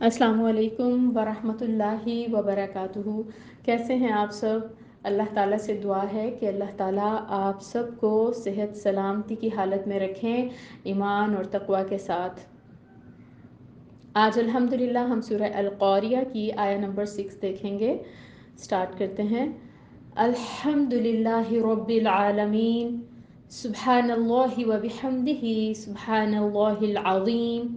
السلام علیکم ورحمۃ اللہ وبرکاتہ۔ کیسے ہیں آپ سب؟ اللہ تعالیٰ سے دعا ہے کہ اللہ تعالیٰ آپ سب کو صحت سلامتی کی حالت میں رکھیں، ایمان اور تقوی کے ساتھ۔ آج الحمدللہ ہم سورہ القاریہ کی آیہ نمبر 6 دیکھیں گے۔ سٹارٹ کرتے ہیں۔ الحمدللہ رب العالمین، سبحان اللہ وبحمدہ، سبحان اللہ العظیم،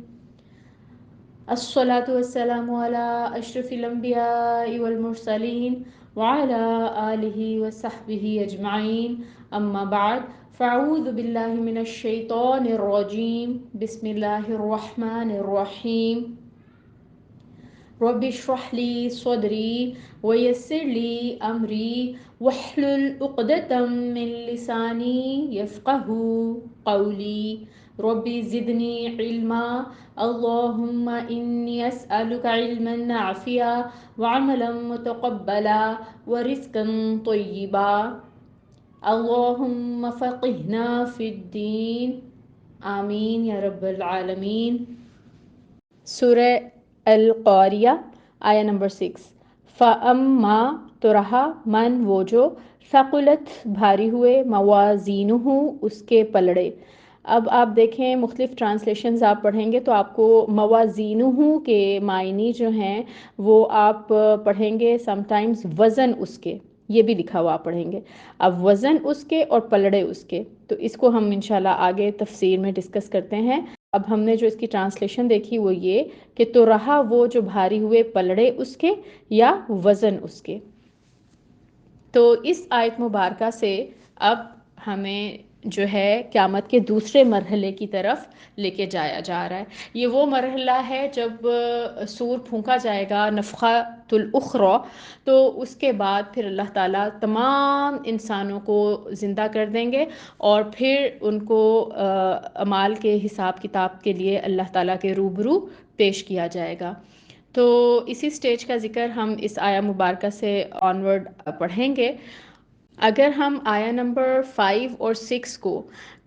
الصلاة والسلام على أشرف الأنبياء والمرسلين وعلى آله وصحبه أجمعين، أما بعد، فأعوذ بالله من الشيطان الرجيم، بسم الله الرحمن الرحيم، رب اشرح لي صدري ويسر لي أمري واحلل عقدة من لساني يفقه قولي، ربي زدني علما، اللهم إني أسألك علما نافعا وعملا متقبلا ورزقا طيبا، اللهم فقهنا في الدين، آمین یا رب العالمین۔ سورہ القاریہ آیہ نمبر 6۔ فَأَمَّا تو رہا، من وہ جو، ثقلت بھاری ہوئے، موازینہ اس کے پلڑے۔ اب آپ دیکھیں مختلف ٹرانسلیشنز آپ پڑھیں گے تو آپ کو موازینہ کے معنی جو ہیں وہ آپ پڑھیں گے سم ٹائمز وزن اس کے، یہ بھی لکھا ہوا آپ پڑھیں گے۔ اب وزن اس کے اور پلڑے اس کے، تو اس کو ہم انشاءاللہ آگے تفسیر میں ڈسکس کرتے ہیں۔ اب ہم نے جو اس کی ٹرانسلیشن دیکھی وہ یہ کہ تو رہا وہ جو بھاری ہوئے پلڑے اس کے یا وزن اس کے۔ تو اس آیت مبارکہ سے اب ہمیں جو ہے قیامت کے دوسرے مرحلے کی طرف لے کے جایا جا رہا ہے۔ یہ وہ مرحلہ ہے جب سور پھونکا جائے گا، نفخۃ الاخری، تو اس کے بعد پھر اللہ تعالیٰ تمام انسانوں کو زندہ کر دیں گے اور پھر ان کو اعمال کے حساب کتاب کے لیے اللہ تعالیٰ کے روبرو پیش کیا جائے گا۔ تو اسی سٹیج کا ذکر ہم اس آیہ مبارکہ سے آنورڈ پڑھیں گے۔ اگر ہم آیہ نمبر 5 اور 6 کو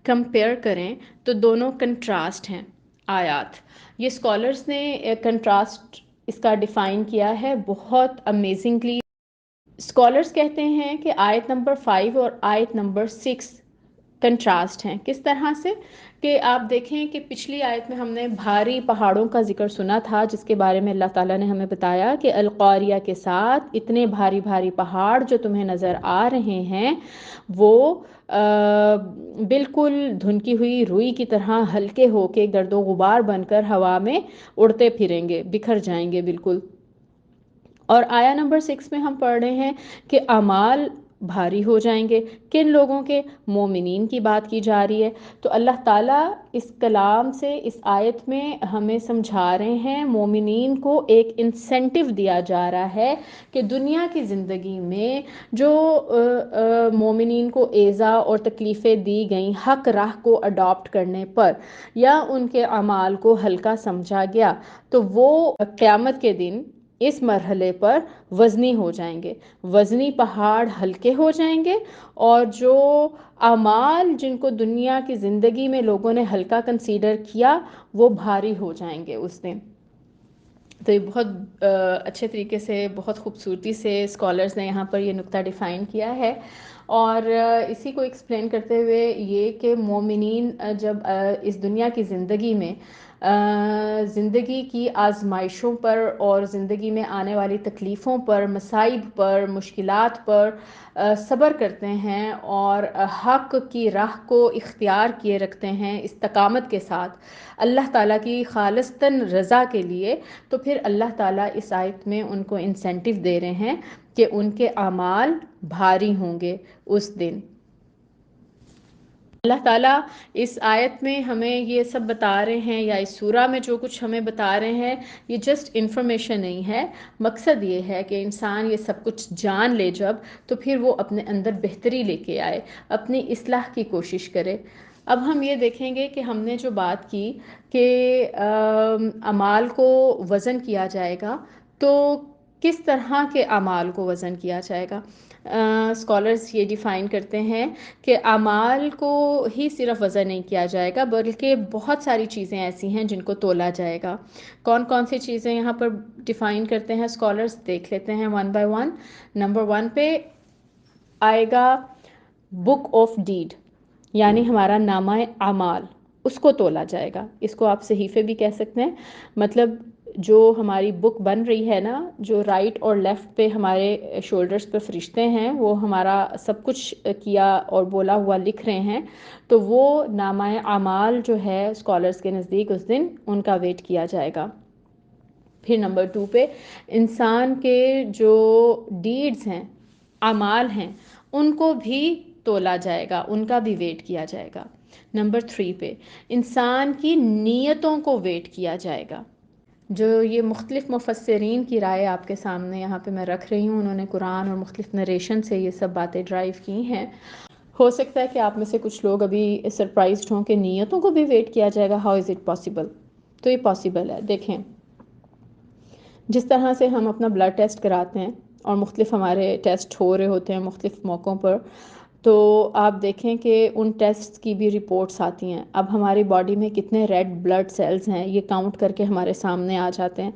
کمپیئر کریں تو دونوں کنٹراسٹ ہیں آیات۔ یہ اسکالرز نے کنٹراسٹ اس کا ڈیفائن کیا ہے بہت امیزنگلی۔ اسکالرز کہتے ہیں کہ آیت نمبر 5 اور آیت نمبر 6 کنٹراسٹ ہیں۔ کس طرح سے کہ آپ دیکھیں کہ پچھلی آیت میں ہم نے بھاری پہاڑوں کا ذکر سنا تھا، جس کے بارے میں اللہ تعالیٰ نے ہمیں بتایا کہ القاریہ کے ساتھ اتنے بھاری بھاری پہاڑ جو تمہیں نظر آ رہے ہیں وہ بالکل دھنکی ہوئی روئی کی طرح ہلکے ہو کے گرد و غبار بن کر ہوا میں اڑتے پھریں گے، بکھر جائیں گے بالکل۔ اور آیہ نمبر 6 میں ہم پڑھ رہے ہیں کہ اعمال بھاری ہو جائیں گے۔ کن لوگوں کے؟ مومنین کی بات کی جا رہی ہے۔ تو اللہ تعالیٰ اس کلام سے اس آیت میں ہمیں سمجھا رہے ہیں، مومنین کو ایک انسینٹیو دیا جا رہا ہے کہ دنیا کی زندگی میں جو مومنین کو ایذا اور تکلیفیں دی گئیں حق راہ کو اڈاپٹ کرنے پر یا ان کے اعمال کو ہلکا سمجھا گیا، تو وہ قیامت کے دن اس مرحلے پر وزنی ہو جائیں گے، وزنی پہاڑ ہلکے ہو جائیں گے، اور جو اعمال جن کو دنیا کی زندگی میں لوگوں نے ہلکا کنسیڈر کیا وہ بھاری ہو جائیں گے اس دن۔ تو یہ بہت اچھے طریقے سے، بہت خوبصورتی سے اسکالرز نے یہاں پر یہ نقطہ ڈیفائن کیا ہے، اور اسی کو ایکسپلین کرتے ہوئے یہ کہ مومنین جب اس دنیا کی زندگی میں زندگی کی آزمائشوں پر اور زندگی میں آنے والی تکلیفوں پر، مصائب پر، مشکلات پر صبر کرتے ہیں اور حق کی راہ کو اختیار کیے رکھتے ہیں استقامت کے ساتھ اللہ تعالیٰ کی خالصتاً رضا کے لیے، تو پھر اللہ تعالیٰ اس آیت میں ان کو انسینٹیو دے رہے ہیں کہ ان کے اعمال بھاری ہوں گے اس دن۔ اللہ تعالیٰ اس آیت میں ہمیں یہ سب بتا رہے ہیں، یا اس سورہ میں جو کچھ ہمیں بتا رہے ہیں، یہ جسٹ انفارمیشن نہیں ہے۔ مقصد یہ ہے کہ انسان یہ سب کچھ جان لے جب، تو پھر وہ اپنے اندر بہتری لے کے آئے، اپنی اصلاح کی کوشش کرے۔ اب ہم یہ دیکھیں گے کہ ہم نے جو بات کی کہ اعمال کو وزن کیا جائے گا، تو کس طرح کے اعمال کو وزن کیا جائے گا؟ اسکالرس یہ ڈیفائن کرتے ہیں کہ اعمال کو ہی صرف وزن نہیں کیا جائے گا بلکہ بہت ساری چیزیں ایسی ہیں جن کو تولا جائے گا۔ کون کون سی چیزیں یہاں پر ڈیفائن کرتے ہیں اسکالرس، دیکھ لیتے ہیں ون بائی ون۔ نمبر 1 پہ آئے گا بک آف ڈیڈ، یعنی ہمارا نامہ اعمال، اس کو تولا جائے گا۔ اس کو آپ صحیفے بھی کہہ سکتے ہیں، مطلب جو ہماری بک بن رہی ہے نا، جو رائٹ اور لیفٹ پہ ہمارے شولڈرز پہ فرشتے ہیں، وہ ہمارا سب کچھ کیا اور بولا ہوا لکھ رہے ہیں، تو وہ نامہ اعمال جو ہے اسکالرز کے نزدیک اس دن ان کا ویٹ کیا جائے گا۔ پھر نمبر 2 پہ انسان کے جو ڈیڈز ہیں، اعمال ہیں، ان کو بھی تولا جائے گا، ان کا بھی ویٹ کیا جائے گا۔ نمبر 3 پہ انسان کی نیتوں کو ویٹ کیا جائے گا۔ جو یہ مختلف مفسرین کی رائے آپ کے سامنے یہاں پہ میں رکھ رہی ہوں، انہوں نے قرآن اور مختلف نریشن سے یہ سب باتیں ڈرائیو کی ہیں۔ ہو سکتا ہے کہ آپ میں سے کچھ لوگ ابھی سرپرائزڈ ہوں کہ نیتوں کو بھی ویٹ کیا جائے گا، ہاؤ از اٹ پاسبل؟ تو یہ پاسبل ہے۔ دیکھیں، جس طرح سے ہم اپنا بلڈ ٹیسٹ کراتے ہیں اور مختلف ہمارے ٹیسٹ ہو رہے ہوتے ہیں مختلف موقعوں پر، تو آپ دیکھیں کہ ان ٹیسٹ کی بھی رپورٹس آتی ہیں۔ اب ہماری باڈی میں کتنے ریڈ بلڈ سیلز ہیں یہ کاؤنٹ کر کے ہمارے سامنے آ جاتے ہیں،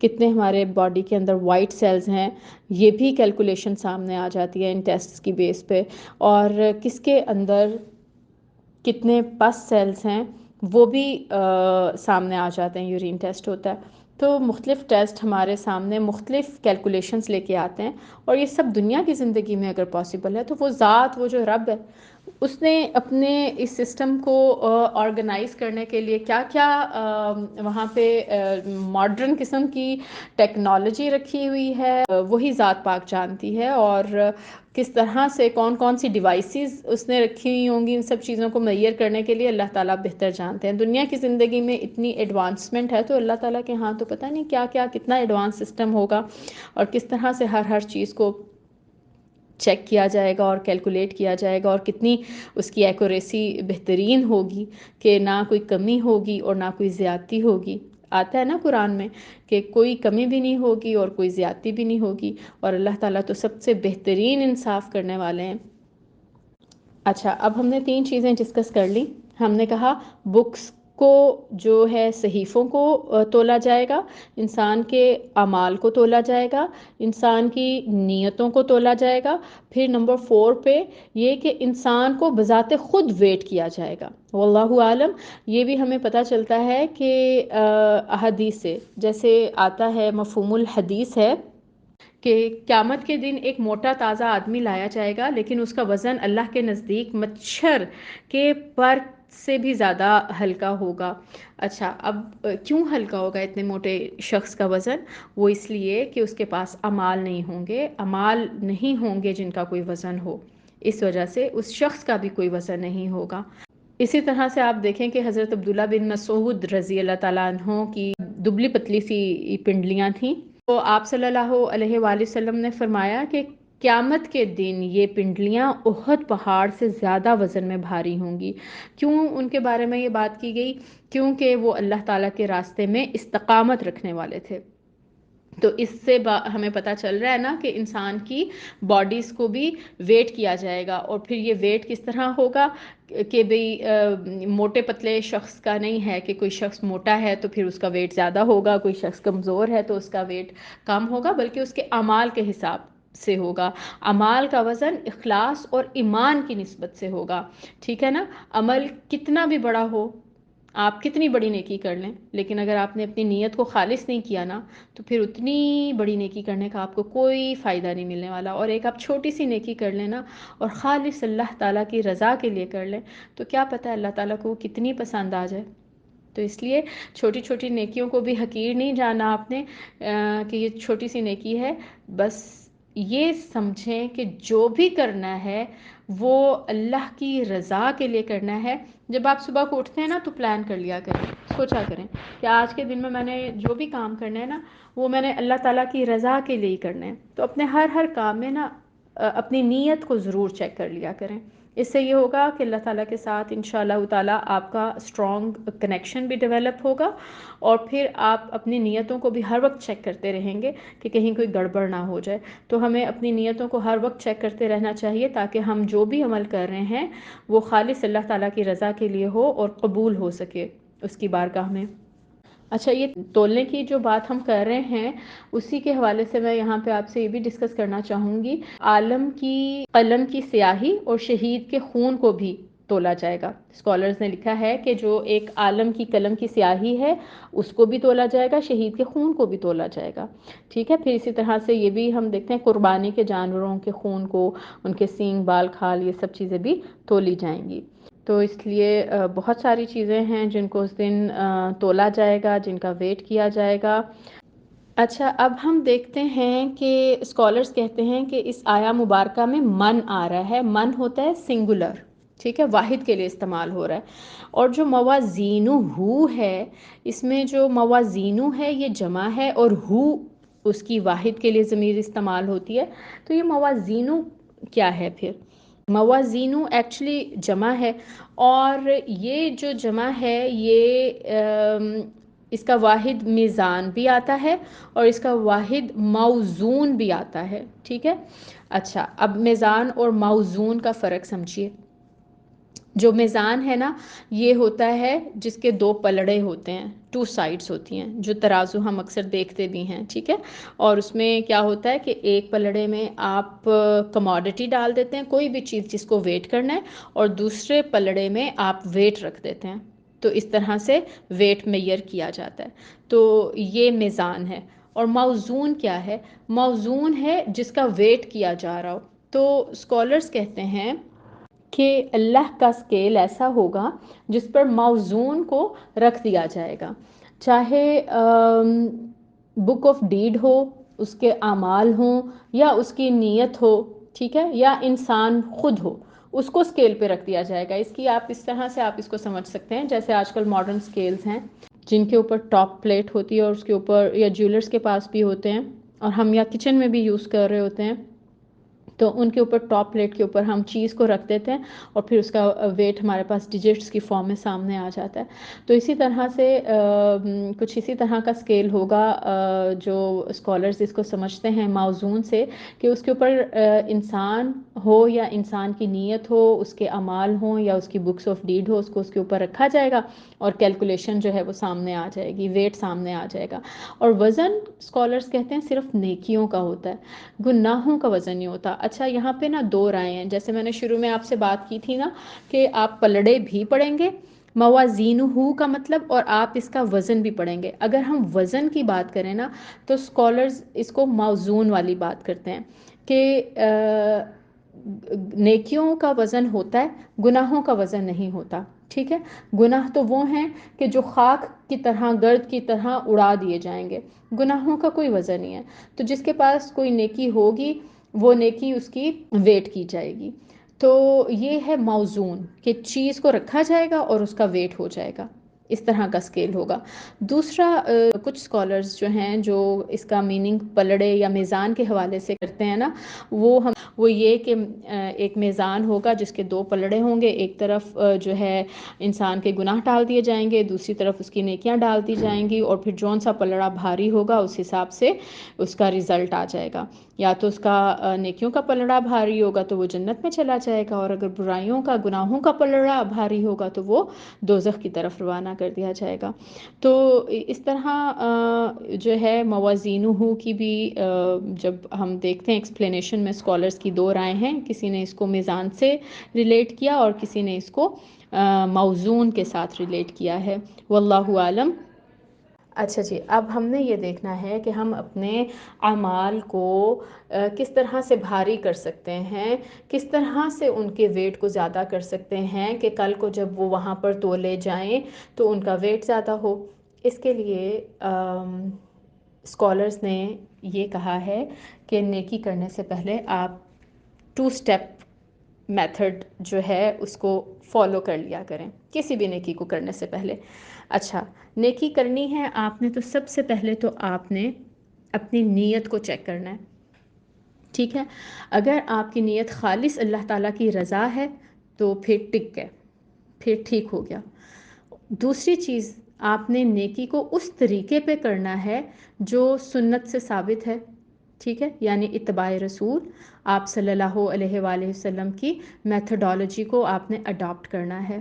کتنے ہمارے باڈی کے اندر وائٹ سیلز ہیں یہ بھی کیلکولیشن سامنے آ جاتی ہے ان ٹیسٹس کی بیس پہ، اور کس کے اندر کتنے پس سیلز ہیں وہ بھی سامنے آ جاتے ہیں، یورین ٹیسٹ ہوتا ہے۔ تو مختلف ٹیسٹ ہمارے سامنے مختلف کیلکولیشنز لے کے آتے ہیں، اور یہ سب دنیا کی زندگی میں اگر پاسبل ہے تو وہ ذات، وہ جو رب ہے، اس نے اپنے اس سسٹم کو آرگنائز کرنے کے لیے کیا کیا وہاں پہ ماڈرن قسم کی ٹیکنالوجی رکھی ہوئی ہے، وہی ذات پاک جانتی ہے، اور کس طرح سے کون کون سی ڈیوائسز اس نے رکھی ہوئی ہوں گی ان سب چیزوں کو میئر کرنے کے لیے، اللہ تعالیٰ بہتر جانتے ہیں۔ دنیا کی زندگی میں اتنی ایڈوانسمنٹ ہے تو اللہ تعالیٰ کے ہاں تو پتہ نہیں کیا کیا کتنا ایڈوانس سسٹم ہوگا، اور کس طرح سے ہر چیز کو چیک کیا جائے گا اور کیلکولیٹ کیا جائے گا، اور کتنی اس کی ایکوریسی بہترین ہوگی کہ نہ کوئی کمی ہوگی اور نہ کوئی زیادتی ہوگی۔ آتا ہے نا قرآن میں کہ کوئی کمی بھی نہیں ہوگی اور کوئی زیادتی بھی نہیں ہوگی، اور اللہ تعالیٰ تو سب سے بہترین انصاف کرنے والے ہیں۔ اچھا، اب ہم نے 3 چیزیں ڈسکس کر لی۔ ہم نے کہا بکس کو جو ہے صحیفوں کو تولا جائے گا، انسان کے اعمال کو تولا جائے گا، انسان کی نیتوں کو تولا جائے گا۔ پھر نمبر 4 پہ یہ کہ انسان کو بذات خود ویٹ کیا جائے گا۔ واللہ عالم، یہ بھی ہمیں پتہ چلتا ہے کہ احادیث سے، جیسے آتا ہے مفہوم الحدیث ہے کہ قیامت کے دن ایک موٹا تازہ آدمی لایا جائے گا، لیکن اس کا وزن اللہ کے نزدیک مچھر کے پر سے بھی زیادہ ہلکا ہوگا۔ اچھا، اب کیوں ہلکا ہوگا اتنے موٹے شخص کا وزن؟ وہ اس لیے کہ اس کے پاس اعمال نہیں ہوں گے، اعمال نہیں ہوں گے جن کا کوئی وزن ہو، اس وجہ سے اس شخص کا بھی کوئی وزن نہیں ہوگا۔ اسی طرح سے آپ دیکھیں کہ حضرت عبداللہ بن مسعود رضی اللہ تعالیٰ عنہ کی دبلی پتلی سی پنڈلیاں تھیں، تو آپ صلی اللہ علیہ وآلہ وسلم نے فرمایا کہ قیامت کے دن یہ پنڈلیاں احد پہاڑ سے زیادہ وزن میں بھاری ہوں گی۔ کیوں ان کے بارے میں یہ بات کی گئی؟ کیونکہ وہ اللہ تعالیٰ کے راستے میں استقامت رکھنے والے تھے۔ تو اس سے ہمیں پتہ چل رہا ہے نا کہ انسان کی باڈیز کو بھی ویٹ کیا جائے گا، اور پھر یہ ویٹ کس طرح ہوگا کہ بھئی موٹے پتلے شخص کا نہیں ہے کہ کوئی شخص موٹا ہے تو پھر اس کا ویٹ زیادہ ہوگا، کوئی شخص کمزور ہے تو اس کا ویٹ کم ہوگا، بلکہ اس کے اعمال کے حساب سے ہوگا۔ اعمال کا وزن اخلاص اور ایمان کی نسبت سے ہوگا، ٹھیک ہے نا؟ عمل کتنا بھی بڑا ہو، آپ کتنی بڑی نیکی کر لیں، لیکن اگر آپ نے اپنی نیت کو خالص نہیں کیا نا تو پھر اتنی بڑی نیکی کرنے کا آپ کو کوئی فائدہ نہیں ملنے والا۔ اور ایک آپ چھوٹی سی نیکی کر لیں نا اور خالص اللہ تعالیٰ کی رضا کے لیے کر لیں تو کیا پتہ اللہ تعالیٰ کو کتنی پسند آ جائے۔ تو اس لیے چھوٹی چھوٹی نیکیوں کو بھی حقیر نہیں جانا آپ نے کہ یہ چھوٹی سی نیکی ہے، بس یہ سمجھیں کہ جو بھی کرنا ہے وہ اللہ کی رضا کے لیے کرنا ہے۔ جب آپ صبح کو اٹھتے ہیں نا تو پلان کر لیا کریں، سوچا کریں کہ آج کے دن میں نے جو بھی کام کرنا ہے نا وہ میں نے اللہ تعالیٰ کی رضا کے لیے ہی کرنا ہے۔ تو اپنے ہر کام میں نا اپنی نیت کو ضرور چیک کر لیا کریں اس سے یہ ہوگا کہ اللہ تعالیٰ کے ساتھ انشاءاللہ تعالیٰ آپ کا اسٹرانگ کنیکشن بھی ڈیولپ ہوگا، اور پھر آپ اپنی نیتوں کو بھی ہر وقت چیک کرتے رہیں گے کہ کہیں کوئی گڑبڑ نہ ہو جائے۔ تو ہمیں اپنی نیتوں کو ہر وقت چیک کرتے رہنا چاہیے تاکہ ہم جو بھی عمل کر رہے ہیں وہ خالص اللہ تعالیٰ کی رضا کے لیے ہو اور قبول ہو سکے اس کی بارگاہ میں۔ اچھا، یہ تولنے کی جو بات ہم کر رہے ہیں اسی کے حوالے سے میں یہاں پہ آپ سے یہ بھی ڈسکس کرنا چاہوں گی، عالم کی قلم کی سیاہی اور شہید کے خون کو بھی تولا جائے گا۔ اسکالرز نے لکھا ہے کہ جو ایک عالم کی قلم کی سیاہی ہے اس کو بھی تولا جائے گا، شہید کے خون کو بھی تولا جائے گا، ٹھیک ہے۔ پھر اسی طرح سے یہ بھی ہم دیکھتے ہیں قربانی کے جانوروں کے خون کو، ان کے سینگ بال کھال، یہ سب چیزیں بھی تولی جائیں گی۔ تو اس لیے بہت ساری چیزیں ہیں جن کو اس دن تولا جائے گا، جن کا ویٹ کیا جائے گا۔ اچھا، اب ہم دیکھتے ہیں کہ اسکالرز کہتے ہیں کہ اس آیا مبارکہ میں من آ رہا ہے، من ہوتا ہے سنگولر، ٹھیک ہے، واحد کے لیے استعمال ہو رہا ہے، اور جو موازینو ہو ہے اس میں جو موازینو ہے یہ جمع ہے اور ہو اس کی واحد کے لیے ضمیر استعمال ہوتی ہے۔ تو یہ موازینو کیا ہے پھر؟ موازینو ایکچولی جمع ہے، اور یہ جو جمع ہے یہ اس کا واحد میزان بھی آتا ہے اور اس کا واحد موزون بھی آتا ہے، ٹھیک ہے۔ اچھا، اب میزان اور موزون کا فرق سمجھیے۔ جو میزان ہے نا یہ ہوتا ہے جس کے دو پلڑے ہوتے ہیں، ٹو سائڈز ہوتی ہیں، جو ترازو ہم اکثر دیکھتے بھی ہیں، ٹھیک ہے۔ اور اس میں کیا ہوتا ہے کہ ایک پلڑے میں آپ کموڈٹی ڈال دیتے ہیں، کوئی بھی چیز جس کو ویٹ کرنا ہے، اور دوسرے پلڑے میں آپ ویٹ رکھ دیتے ہیں، تو اس طرح سے ویٹ میئر کیا جاتا ہے۔ تو یہ میزان ہے۔ اور موزون کیا ہے؟ موزون ہے جس کا ویٹ کیا جا رہا ہو۔ تو اسکالرز کہتے ہیں کہ اللہ کا اسکیل ایسا ہوگا جس پر موزون کو رکھ دیا جائے گا، چاہے بک آف ڈیڈ ہو، اس کے اعمال ہوں، یا اس کی نیت ہو، ٹھیک ہے، یا انسان خود ہو، اس کو اسکیل پہ رکھ دیا جائے گا۔ اس کی آپ اس طرح سے آپ اس کو سمجھ سکتے ہیں جیسے آج کل ماڈرن اسکیلز ہیں جن کے اوپر ٹاپ پلیٹ ہوتی ہے اور اس کے اوپر، یا جیولرز کے پاس بھی ہوتے ہیں اور ہم یا کچن میں بھی یوز کر رہے ہوتے ہیں، تو ان کے اوپر ٹاپ پلیٹ کے اوپر ہم چیز کو رکھ دیتے ہیں اور پھر اس کا ویٹ ہمارے پاس ڈیجٹس کی فارم میں سامنے آ جاتا ہے۔ تو اسی طرح سے کچھ اسی طرح کا اسکیل ہوگا جو اسکالرز اس کو سمجھتے ہیں موزون سے، کہ اس کے اوپر انسان ہو یا انسان کی نیت ہو، اس کے اعمال ہوں یا اس کی بکس آف ڈیڈ ہو، اس کو اس کے اوپر رکھا جائے گا اور کیلکولیشن جو ہے وہ سامنے آ جائے گی، ویٹ سامنے آ جائے گا۔ اور وزن اسکالرز کہتے ہیں صرف نیکیوں کا ہوتا ہے، گناہوں کا وزن نہیں ہوتا۔ اچھا، یہاں پہ نا دو رائے ہیں، جیسے میں نے شروع میں آپ سے بات کی تھی نا کہ آپ پلڑے بھی پڑھیں گے موازینہ کا مطلب، اور آپ اس کا وزن بھی پڑھیں گے۔ اگر ہم وزن کی بات کریں نا تو اسکالرز اس کو موزون والی بات کرتے ہیں کہ نیکیوں کا وزن ہوتا ہے، گناہوں کا وزن نہیں ہوتا، ٹھیک ہے۔ گناہ تو وہ ہیں کہ جو خاک کی طرح، گرد کی طرح اڑا دیے جائیں گے، گناہوں کا کوئی وزن نہیں ہے۔ تو جس کے پاس کوئی نیکی ہوگی وہ نیکی اس کی ویٹ کی جائے گی۔ تو یہ ہے موزون، کہ چیز کو رکھا جائے گا اور اس کا ویٹ ہو جائے گا، اس طرح کا اسکیل ہوگا۔ دوسرا، کچھ اسکالرز جو ہیں جو اس کا میننگ پلڑے یا میزان کے حوالے سے کرتے ہیں نا، وہ یہ کہ ایک میزان ہوگا جس کے دو پلڑے ہوں گے، ایک طرف جو ہے انسان کے گناہ ڈال دیے جائیں گے، دوسری طرف اس کی نیکیاں ڈال دی جائیں گی، اور پھر جون سا پلڑا بھاری ہوگا اس حساب سے اس کا رزلٹ آ جائے گا۔ یا تو اس کا نیکیوں کا پلڑا بھاری ہوگا تو وہ جنت میں چلا جائے گا، اور اگر برائیوں کا، گناہوں کا پلڑا بھاری ہوگا تو وہ دوزخ کی طرف روانہ کر دیا جائے گا۔ تو اس طرح جو ہے موازینہ کی بھی جب ہم دیکھتے ہیں ایکسپلینیشن میں اسکالرز کی دو رائے ہیں، کسی نے اس کو میزان سے ریلیٹ کیا اور کسی نے اس کو موزون کے ساتھ ریلیٹ کیا ہے، واللہ عالم۔ اچھا جی، اب ہم نے یہ دیکھنا ہے کہ ہم اپنے اعمال کو کس طرح سے بھاری کر سکتے ہیں، کس طرح سے ان کے ویٹ کو زیادہ کر سکتے ہیں کہ کل کو جب وہ وہاں پر تولے جائیں تو ان کا ویٹ زیادہ ہو۔ اس کے لیے اسکالرز نے یہ کہا ہے کہ نیکی کرنے سے پہلے آپ 2 اسٹیپ میتھڈ جو ہے اس کو فالو کر لیا کریں کسی بھی نیکی کو کرنے سے پہلے۔ اچھا، نیکی کرنی ہے آپ نے تو سب سے پہلے تو آپ نے اپنی نیت کو چیک کرنا ہے، ٹھیک ہے۔ اگر آپ کی نیت خالص اللہ تعالیٰ کی رضا ہے تو پھر ٹک گئے، پھر ٹھیک ہو گیا۔ دوسری چیز، آپ نے نیکی کو اس طریقے پہ کرنا ہے جو سنت سے ثابت ہے، ٹھیک ہے، یعنی اتباع رسول، آپ صلی اللہ علیہ وآلہ وسلم کی میتھڈالوجی کو آپ نے اڈاپٹ کرنا ہے۔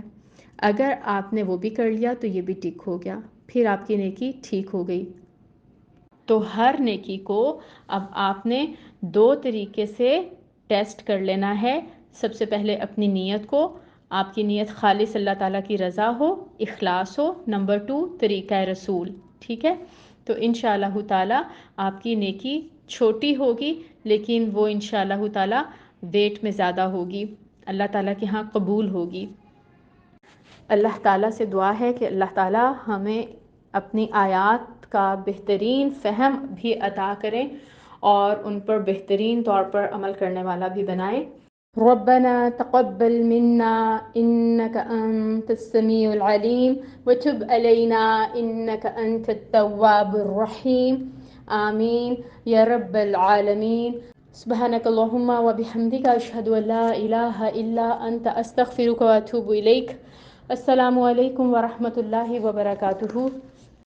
اگر آپ نے وہ بھی کر لیا تو یہ بھی ٹک ہو گیا، پھر آپ کی نیکی ٹھیک ہو گئی۔ تو ہر نیکی کو اب آپ نے دو طریقے سے ٹیسٹ کر لینا ہے۔ سب سے پہلے اپنی نیت کو، آپ کی نیت خالص اللہ تعالیٰ کی رضا ہو، اخلاص ہو۔ نمبر 2، طریقہ رسول، ٹھیک ہے۔ تو انشاءاللہ تعالیٰ آپ کی نیکی چھوٹی ہوگی لیکن وہ انشاءاللہ تعالیٰ ویٹ میں زیادہ ہوگی، اللہ تعالیٰ کے ہاں قبول ہوگی۔ اللہ تعالیٰ سے دعا ہے کہ اللہ تعالیٰ ہمیں اپنی آیات کا بہترین فہم بھی عطا کریں اور ان پر بہترین طور پر عمل کرنے والا بھی بنائے۔ ربنا تقبل منا انك انت السميع العليم وتب علينا انك انت التواب الرحيم آمين يا رب العالمين۔ سبحانك اللهم وبحمدك أشهد أن لا إله إلا أنت أستغفرك وأتوب إليك۔ السلام علیکم ورحمۃ اللہ وبرکاتہ۔